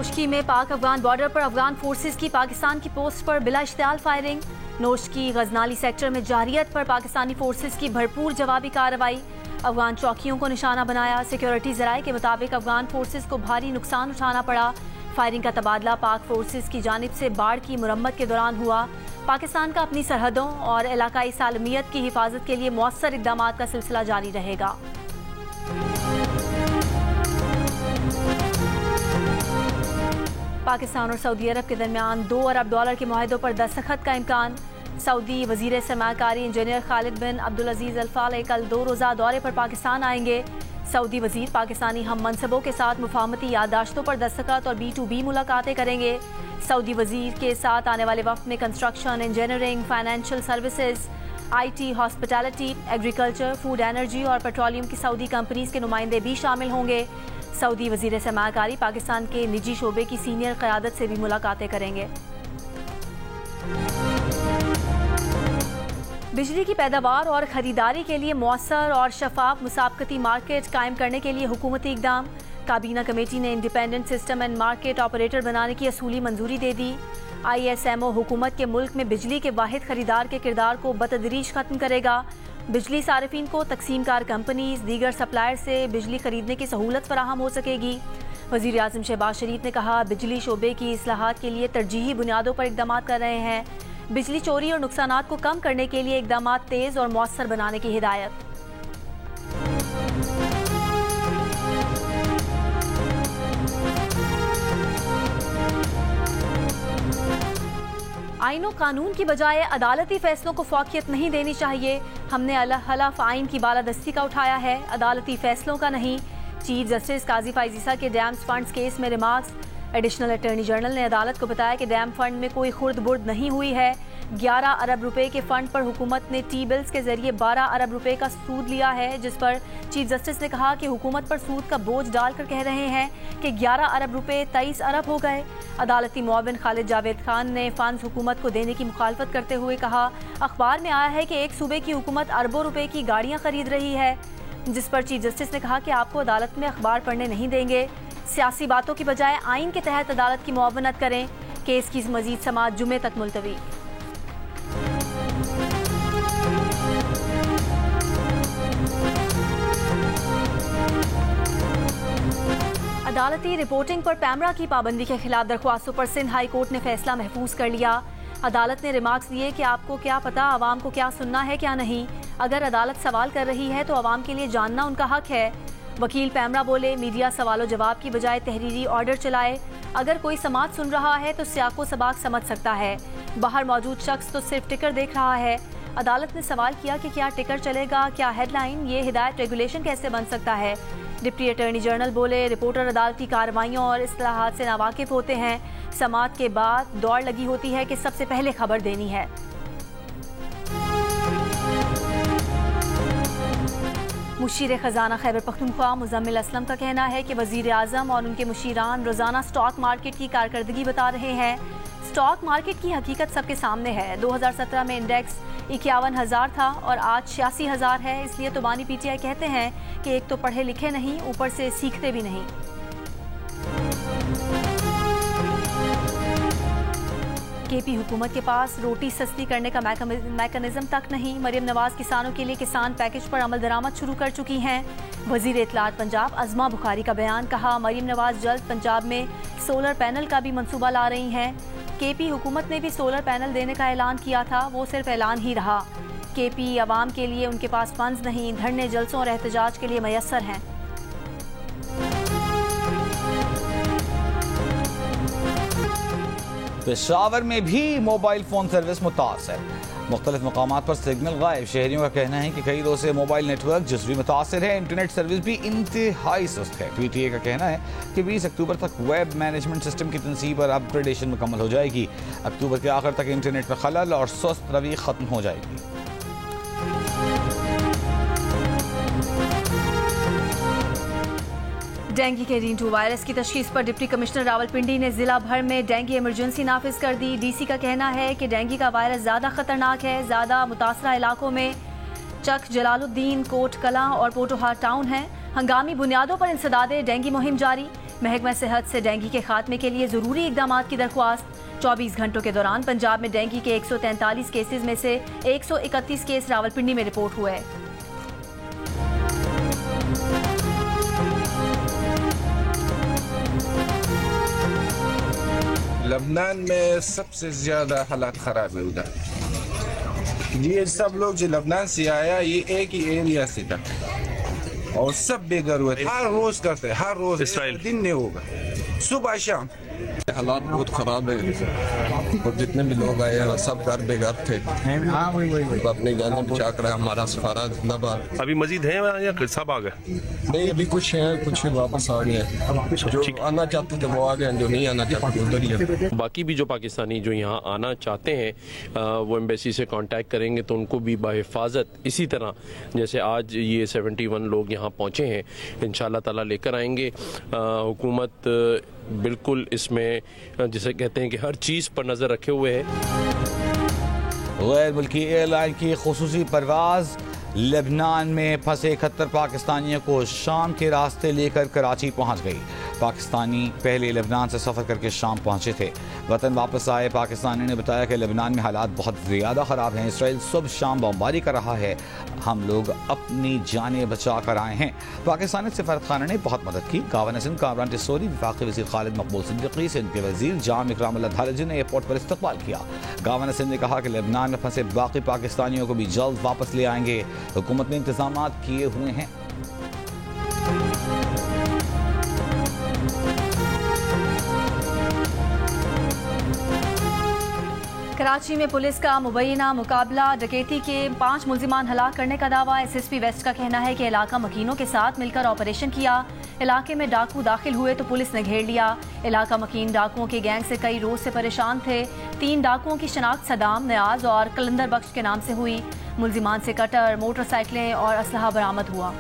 नोशकी में पाक अफगान बॉर्डर पर अफगान फोर्सेस की पाकिस्तान की पोस्ट पर बिला इश्तियाल फायरिंग। नोशकी गजनाली सेक्टर में जारियत पर पाकिस्तानी फोर्सेस की भरपूर जवाबी कार्रवाई। अफगान चौकियों को निशाना बनाया। सिक्योरिटी जराये के मुताबिक अफगान फोर्सेस को भारी नुकसान उठाना पड़ा। फायरिंग का तबादला पाक फोर्सेस की जानिब से बाढ़ की मुरम्मत के दौरान हुआ। पाकिस्तान का अपनी सरहदों और इलाकाई सालमियत की हिफाजत के लिए मौसर इक़दाम का सिलसिला जारी रहेगा। पाकिस्तान और सऊदी अरब के दरमियान $2 अरब के मुआहदों पर दस्तखत का इम्कान। सऊदी वजीर सरमाकारी इंजीनियर खालिद बिन अब्दुल अजीज अल फाले कल 2 रोज़ा दौरे पर पाकिस्तान आएंगे। सऊदी वजीर पाकिस्तानी हम मनसबों के साथ मुफाहमती याददाश्तों पर दस्तखत और B2B मुलाकातें करेंगे। सऊदी वजीर के साथ आने वाले वक्त में construction, engineering, financial services, IT, hospitality, agriculture, food energy और पेट्रोलियम की सऊदी कंपनीज के नुमाइंदे भी शामिल होंगे। सऊदी वजीर सरमाकारी पाकिस्तान के निजी शोबे की सीनियर क़यादत से भी मुलाकातें करेंगे। बिजली की पैदावार और खरीदारी के लिए मौसर और शफाफ मुसाबकती मार्केट कायम करने के लिए हुकूमती इक़दाम। काबीना कमेटी ने independent system and market operator बनाने की असूली मंजूरी दे दी। ISMO हुकूमत के मुल्क में बिजली के वाहिद खरीदार के किरदार को बतदरीज खत्म करेगा। बिजली सारिफिन को तकसीमकार कंपनीज, दीगर सप्लायर से बिजली खरीदने की सहूलत फराहम हो सकेगी। वज़ीर आज़म शहबाज शरीफ ने कहा, बिजली शोबे की इस्लाहात के लिए तरजीही बुनियादों पर इक़दाम कर रहे हैं। बिजली चोरी और नुकसानात को कम करने के लिए इक़दाम तेज़ और मौसर बनाने की हिदायत। आईनो कानून की बजाय अदालती फैसलों को फौकियत नहीं देनी चाहिए। हमने हलफ आइन की बालादस्ती का उठाया है, अदालती फैसलों का नहीं। चीफ जस्टिस काजी फाइजीसा के डैम्स फंड्स केस में रिमार्क्स। एडिशनल अटॉर्नी जनरल ने अदालत को बताया कि डैम फंड में कोई खुर्द बुर्द नहीं हुई है। 11 अरब रुपए के फंड पर हुकूमत ने टी बिल्स के जरिए 12 अरब रुपए का सूद लिया है, जिस पर चीफ जस्टिस ने कहा कि हुकूमत पर सूद का बोझ डालकर कह रहे हैं कि 11 अरब रुपए 23 अरब हो गए। अदालती मुआविन खालिद जावेद खान ने फंड्स हुकूमत को देने की मुखालफत करते हुए कहा, अखबार में आया है कि एक सूबे की हुकूमत अरबों रुपए की गाड़ियां खरीद रही है, जिस पर चीफ जस्टिस ने कहा कि आपको अदालत में अखबार पढ़ने नहीं देंगे। सियासी बातों की बजाय आइन के तहत अदालत की मुआवनत करें। केस की मजीद समाअत जुमे तक मुलतवी। अदालती रिपोर्टिंग पर पैमरा की पाबंदी के खिलाफ दरख्वास्तों पर सिंध हाई कोर्ट ने फैसला महफूज कर लिया। अदालत ने रिमार्क्स दिए कि आपको क्या पता आवाम को क्या सुनना है क्या नहीं। अगर अदालत सवाल कर रही है तो आवाम के लिए जानना उनका हक है। वकील पैमरा बोले, मीडिया सवालों जवाब की बजाय तहरीरी ऑर्डर चलाए। अगर कोई समाअत सुन रहा है तो सियाको सबाक समझ सकता है। बाहर मौजूद शख्स तो सिर्फ टिकर देख रहा है। अदालत ने सवाल किया कि क्या टिकर चलेगा, क्या हेडलाइन, ये हिदायत रेगुलेशन कैसे बन सकता है। डिप्टी अटॉर्नी जनरल बोले, रिपोर्टर अदालती कार्रवाइयों और इस्लाहात से नावाकिफ होते हैं। समाअत के बाद दौड़ लगी होती है कि सबसे पहले खबर देनी है। मुशीर खजाना खैबर पख्तूनख्वा मुजम्मिल असलम का कहना है कि वजीर आज़म और उनके मुशीरान रोजाना स्टॉक मार्केट की कारकर्दगी बता रहे हैं। स्टॉक मार्केट की हकीकत सबके सामने है। 2017 में इंडेक्स 51,000 था और आज 86,000 है। इसलिए तो बानी PTI कहते हैं कि एक तो पढ़े लिखे नहीं, ऊपर से सीखते भी नहीं। KP हुकूमत के पास रोटी सस्ती करने का मैकेनिज्म तक नहीं। मरियम नवाज किसानों के लिए किसान पैकेज पर अमल दरामद शुरू कर चुकी हैं। वजीर इत्तलात पंजाब अज़मा बुखारी का बयान। कहा, मरियम नवाज जल्द पंजाब में सोलर पैनल का भी मंसूबा ला रही हैं। KP हुकूमत ने भी सोलर पैनल देने का ऐलान किया था, वो सिर्फ ऐलान ही रहा। KP आवाम के लिए उनके पास फंड्स नहीं, धरने जलसों और एहतजाज के लिए मयस्सर हैं। पेशावर में भी मोबाइल फ़ोन सर्विस मुतासर। मुख्तलिफ मकामात पर सिग्नल गायब। शहरियों का कहना है कि कई रोज से मोबाइल नेटवर्क जज्वी मुतासर है। इंटरनेट सर्विस भी इंतहाई सुस्त है। PTI का कहना है कि 20 अक्टूबर तक वेब मैनेजमेंट सिस्टम की तनसीब और अपग्रेडेशन मुकम्मल हो जाएगी। अक्टूबर के आखिर तक इंटरनेट में खलल और सुस्त रवि खत्म हो जाएगी। डेंगू के रीन-2 वायरस की तशखीस पर डिप्टी कमिश्नर रावलपिंडी ने जिला भर में डेंगू इमरजेंसी नाफिज कर दी। DC का कहना है कि डेंगू का वायरस ज़्यादा खतरनाक है। ज़्यादा मुतासरा इलाकों में चक, जलालुद्दीन, कोट कलां और पोटोहार टाउन हैं। हंगामी बुनियादों पर इंसदादे डेंगू मुहिम जारी। महकमा सेहत से डेंगू के खात्मे के लिए ज़रूरी इकदाम की दरख्वास्त। 24 घंटों के दौरान पंजाब में डेंगू के 143 केसेस में से 131 केस रावलपिंडी में रिपोर्ट हुए। लबनान में सबसे ज्यादा हालात खराब है उधर। ये सब लोग जो लबनान से आया ये एक ही एरिया से था और सब बेघर हुए, हर रोज करते, हर रोज, दिन नहीं होगा, सुबह शाम। हालात बहुत खराब है और जितने भी लोग आए हैं सब घर बेघर थे। अपने जाने बचा कर हमारा सफारा जिंदाबाद। अभी मजीद है या सब आ गए? नहीं, अभी कुछ है, कुछ वापस आ गए। जो आना चाहते थे वो आ गए, जो नहीं आना चाहते उधर ही है। बाकी भी जो पाकिस्तानी जो यहाँ आना चाहते हैं वो एम्बेसी से कांटेक्ट करेंगे तो उनको भी बाहिफाजत इसी तरह जैसे आज ये 71 लोग यहाँ पहुँचे हैं इंशाअल्लाह ताला लेकर आएंगे। हुकूमत बिल्कुल इसमें जिसे कहते हैं कि हर चीज़ पर नज़र रखे हुए है। गैर मुल्की एयरलाइन की खुसूसी परवाज़ लेबनान में फंसे 71 पाकिस्तानियों को शाम के रास्ते लेकर कराची पहुंच गई। पाकिस्तानी पहले लेबनान से सफ़र करके शाम पहुंचे थे। वतन वापस आए पाकिस्तानी ने बताया कि लेबनान में हालात बहुत ज़्यादा ख़राब हैं। इसराइल सुबह शाम बमबारी कर रहा है, हम लोग अपनी जानें बचा कर आए हैं। पाकिस्तानी सफारतखाना ने बहुत मदद की। गवर्नर सिंध कामरान टिसोरी, वफाकी वज़ीर खालिद मकबूल सिद्दीकी, सिंध के वज़ीर जाम इकरामुल्लाह धारजी ने एयरपोर्ट पर इस्तकबाल किया। गवर्नर सिंध ने कहा कि लेबनान में फंसे बाकी पाकिस्तानियों को भी जल्द वापस ले आएंगे। हुकूमत ने इंतजाम किए हुए हैं। कराची में पुलिस का मुबैना मुकाबला, डकैती के 5 मुल्जिमान हलाक करने का दावा। SSP वेस्ट का कहना है कि इलाका मकीनों के साथ मिलकर ऑपरेशन किया। इलाके में डाकू दाखिल हुए तो पुलिस ने घेर लिया। इलाका मकीन डाकुओं के गैंग से कई रोज से परेशान थे। 3 डाकुओं की शनाख्त सदाम, नियाज और कलंदर बख्श के नाम से हुई। मुल्जिमान से कटर, मोटरसाइकिलें और असलहा बरामद हुआ।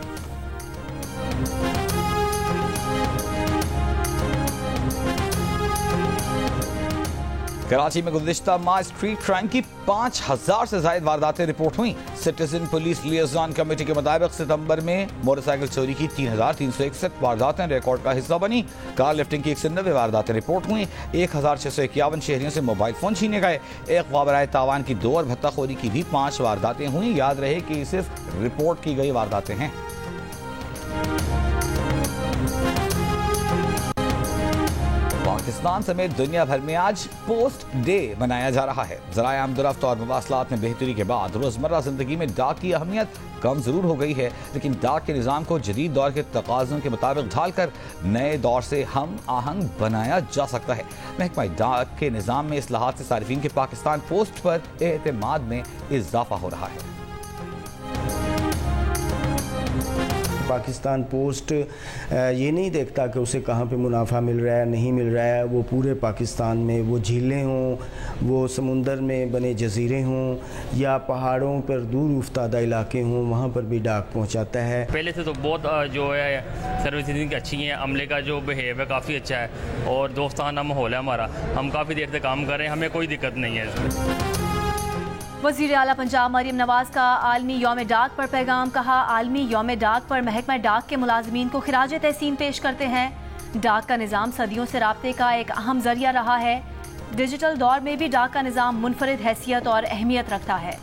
कराची में गुज़िश्ता माह स्ट्रीट क्राइम की 5000 से ज़ायद वारदातें रिपोर्ट हुई। सिटीजन पुलिस लिएज़न कमेटी के मुताबिक सितंबर में मोटरसाइकिल चोरी की 3361 वारदातें रिकॉर्ड का हिस्सा बनी। कार लिफ्टिंग की 190 वारदातें रिपोर्ट हुई। 1651 शहरियों से मोबाइल फोन छीने गए। एक वाबराए तावान की 2 और भत्ताखोरी की भी 5 वारदातें हुई। याद रहे कि सिर्फ रिपोर्ट की गई वारदातें हैं। पाकिस्तान समेत दुनिया भर में आज पोस्ट डे मनाया जा रहा है। ज़राए आमदरफ्त और मवासलात में बेहतरी के बाद रोज़मर्रा ज़िंदगी में डाक की अहमियत कम ज़रूर हो गई है, लेकिन डाक के निज़ाम को जदीद दौर के तकाज़ों के मुताबिक ढालकर नए दौर से हम आहंग बनाया जा सकता है। महकमा डाक के निज़ाम में इस्लाहात से सारिफीन के पाकिस्तान पोस्ट पर एतमाद में इजाफा हो रहा है। पाकिस्तान पोस्ट ये नहीं देखता कि उसे कहाँ पे मुनाफा मिल रहा है, नहीं मिल रहा है। वो पूरे पाकिस्तान में, वो झीलें हों, वो समुंदर में बने जजीरे हों या पहाड़ों पर दूर उफ्तादा इलाके हों, वहाँ पर भी डाक पहुँचाता है। पहले से तो बहुत जो है सर्विस इनकी अच्छी है, अमले का जो बिहेव है काफ़ी अच्छा है और दोस्ताना माहौल है हमारा। हम काफ़ी देर से काम कर रहे हैं, हमें कोई दिक्कत नहीं है इसमें। वज़ीर आला पंजाब मरियम नवाज का आलमी यौम डाक पर पैगाम। कहा, आलमी यौम डाक पर महकमा डाक के मुलाजमीन को खिराज तहसीन पेश करते हैं। डाक का निज़ाम सदियों से राब्ते का एक अहम जरिया रहा है। डिजिटल दौर में भी डाक का निज़ाम मुनफरिद हैसियत और अहमियत रखता है।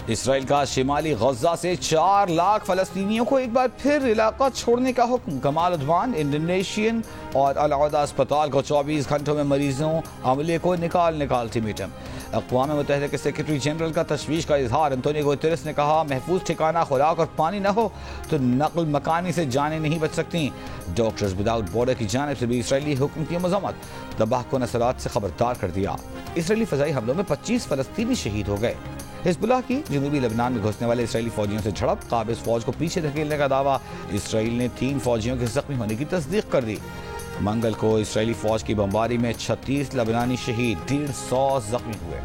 इसराइल का शिमाली गजा से 4 लाख फलस्तीनियों को एक बार फिर इलाका छोड़ने का हुक्म। कमाल उद्वान इंडोनेशियन और अलअदा अस्पताल को 24 घंटों में मरीजों अमले को निकाल अल्टीमेटम। अक़वाम मुत्तहिदा के सेक्रेटरी जनरल का तशवीश का इजहार। अंतोनियो गुतेरेस ने कहा, महफूज ठिकाना, खुराक और पानी न हो तो नकल मकानी से जानें नहीं बच सकती। डॉक्टर्स विदाउट बॉर्डर की जानिब से भी इसराइली हुक्म की मज़म्मत। तबाहकुन असरात से खबरदार कर दिया। इसराइली फ़ज़ाई हमलों में 25 फ़लस्तीनी शहीद हो गए। हिज़्बुल्लाह की जनूबी लेबनान में घुसने वाले इसराइली फौजियों से झड़प, काबिज़ फौज को पीछे धकेलने का दावा। इसराइल ने 3 फौजियों के जख्मी होने की तस्दीक कर दी। मंगल को इसराइली फौज की बमबारी में 36 लेबनानी शहीद, 150 जख्मी हुए।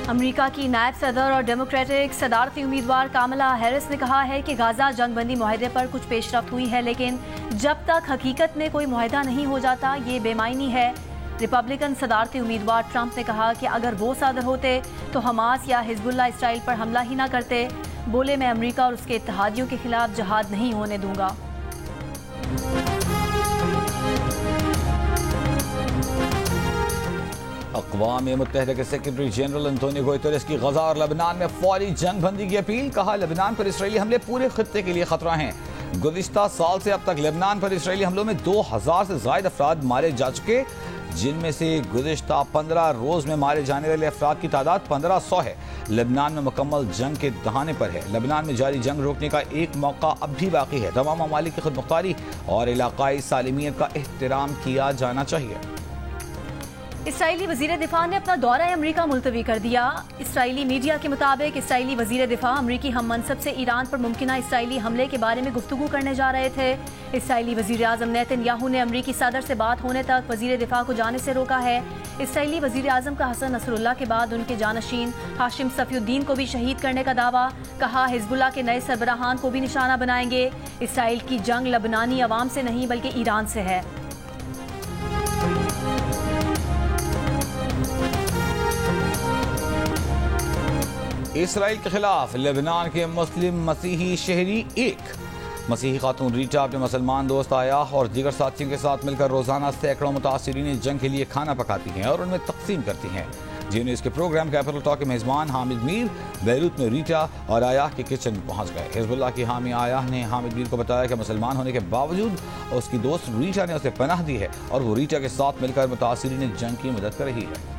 अमेरिका की नायब सदर और डेमोक्रेटिक सदारती उम्मीदवार कामला हैरिस ने कहा है कि गाजा जंगबंदी मुआहदे पर कुछ पेशरफ्त हुई है, लेकिन जब तक हकीकत में कोई मुआहदा नहीं हो जाता ये बेमायनी है। रिपब्लिकन सदारती उम्मीदवार ट्रंप ने कहा कि अगर वो सदर होते तो हमास या हिजबुल्लाह इसराइल पर हमला ही ना करते। बोले, मैं अमेरिका और उसके इत्तेहादियों के खिलाफ जहाद नहीं होने दूंगा। अक़वाम मुत्तहिदा के सेक्रेटरी जनरल अंतोनियो गुतेरेस की गजा और लबनान में फौरी जंग बंदी की अपील। कहा, लबनान पर इसराइली हमले पूरे खित्ते के लिए खतरा हैं। गुज़िश्ता साल से अब तक लबनान पर इसराइली हमलों में 2000 से ज़ायद अफराद मारे जा चुके, जिनमें से गुज़िश्ता 15 रोज़ में मारे जाने वाले अफराद की तादाद 1500 है। लबनान में मुकम्मल जंग के दहाने पर है। लबनान में जारी जंग रोकने का एक मौका अब भी बाकी है। तमाम ममालिक की खुदमुख्तारी और इलाकाई सालिमियत का एहतराम किया जाना चाहिए। इसराइली वजीर दिफा ने अपना दौरा अमरीका मुलतवी कर दिया। इसराइली मीडिया के मुताबिक इसराइली वजीर दिफा अमरीकी हम मनसब से ईरान पर मुमकिना इसराइली हमले के बारे में गुफ्तगू करने जा रहे थे। इसराइली वजीर आज़म नेतन्याहू ने अमरीकी सदर से बात होने तक वजीर दिफा को जाने से रोका है। इसराइली वजीर आज़म का हसन नसरुल्लाह के बाद उनके जानशीन हाशिम सफीउद्दीन को भी शहीद करने का दावा। कहा, हिजबुल्लाह के नए सरबराहान को भी निशाना बनाएंगे। इसराइल की जंग लबनानी अवाम से नहीं बल्कि ईरान से है। इसराइल के खिलाफ लेबनान के मुस्लिम मसीही शहरी एक मसीही खातून रीटा अपने मुसलमान दोस्त आयाह और दीगर साथियों के साथ मिलकर रोजाना सैकड़ों मुतासिरीन जंग के लिए खाना पकाती हैं और उनमें तकसीम करती हैं। जिन्हें इसके प्रोग्राम कैपिटल टॉक के मेज़बान हामिद मीर बैरूत में रीटा और आयाह के किचन में पहुंच गए। हिजबुल्लाह की हामी आयाह ने हामिद मीर को बताया कि मुसलमान होने के बावजूद उसकी दोस्त रीटा ने उसे पनाह दी है और वो रीटा के साथ मिलकर मुतासिरीन जंग की मदद कर रही है।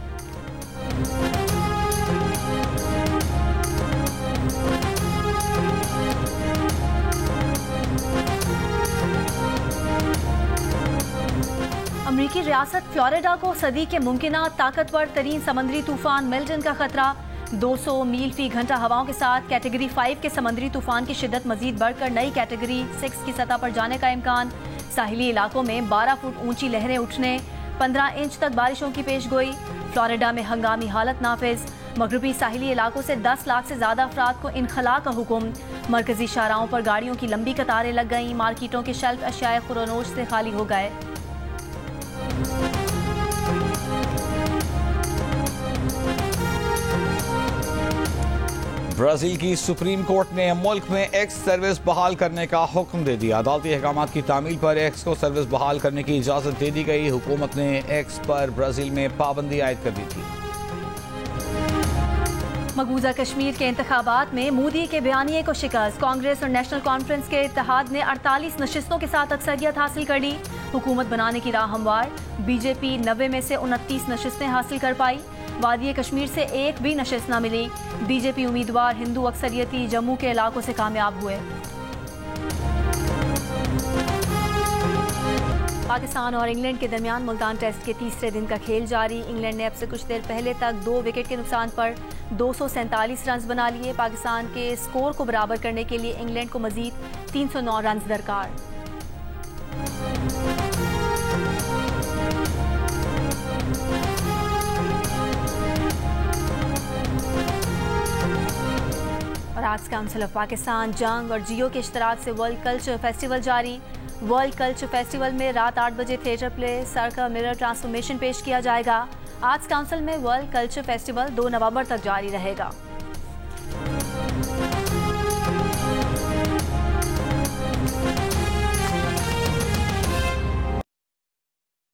अमरीकी रियासत फ्लोरिडा को सदी के मुमकिना ताकतवर तरीन समंदरी तूफान मिल्टन का खतरा। 200 मील फी घंटा हवाओं के साथ कैटेगरी 5 के समंदरी तूफान की शिद्दत मजीद बढ़कर नई कैटेगरी 6 की सतह पर जाने का इम्कान। साहिली इलाकों में 12 फुट ऊंची लहरें उठने, 15 इंच तक बारिशों की पेशगोई। फ्लोरिडा में हंगामी हालत नाफिज। मगरबी साहिली इलाकों से 10 लाख से ज्यादा अफराद को इनखला का हुक्म। मरकजी शाहराहों पर गाड़ियों की लंबी कतारें लग गईं। मार्केटों के शेल्फ अशियाए खुरोनोश से खाली हो गए। ब्राजील की सुप्रीम कोर्ट ने मुल्क में एक्स सर्विस बहाल करने का हुक्म दे दिया। अदालती अहकामात की तामील पर एक्स को सर्विस बहाल करने की इजाजत दे दी गई। हुकूमत ने एक्स पर ब्राजील में पाबंदी आयद कर दी थी। मकबूजा कश्मीर के इंतखाबात में मोदी के बयानिए को शिकस्त। कांग्रेस और नेशनल कॉन्फ्रेंस के इत्तेहाद ने 48 नशिस्तों के साथ अक्सरियत हासिल कर ली। हुकूमत बनाने की राह हमवार। बीजेपी 90 में से 29 नशिस्तें हासिल कर पाई। वादिये कश्मीर से एक भी नशिस्त न मिली। बीजेपी उम्मीदवार हिंदू अक्सरियती जम्मू के इलाकों से कामयाब हुए। पाकिस्तान और इंग्लैंड के दरमियान मुल्तान टेस्ट के तीसरे दिन का खेल जारी। इंग्लैंड ने अब से कुछ देर पहले तक 2 विकेट के नुकसान पर 247 रन बना लिए। पाकिस्तान के स्कोर को बराबर करने के लिए इंग्लैंड को मजीद 309 रन दरकार। और आर्ट्स काउंसिल ऑफ पाकिस्तान जंग और जियो के इश्तराक से वर्ल्ड कल्चर फेस्टिवल जारी। वर्ल्ड कल्चर फेस्टिवल में रात 8 बजे theatre play circle mirror transformation पेश किया जाएगा। आर्ट्स काउंसिल में वर्ल्ड कल्चर फेस्टिवल 2 नवंबर तक जारी रहेगा।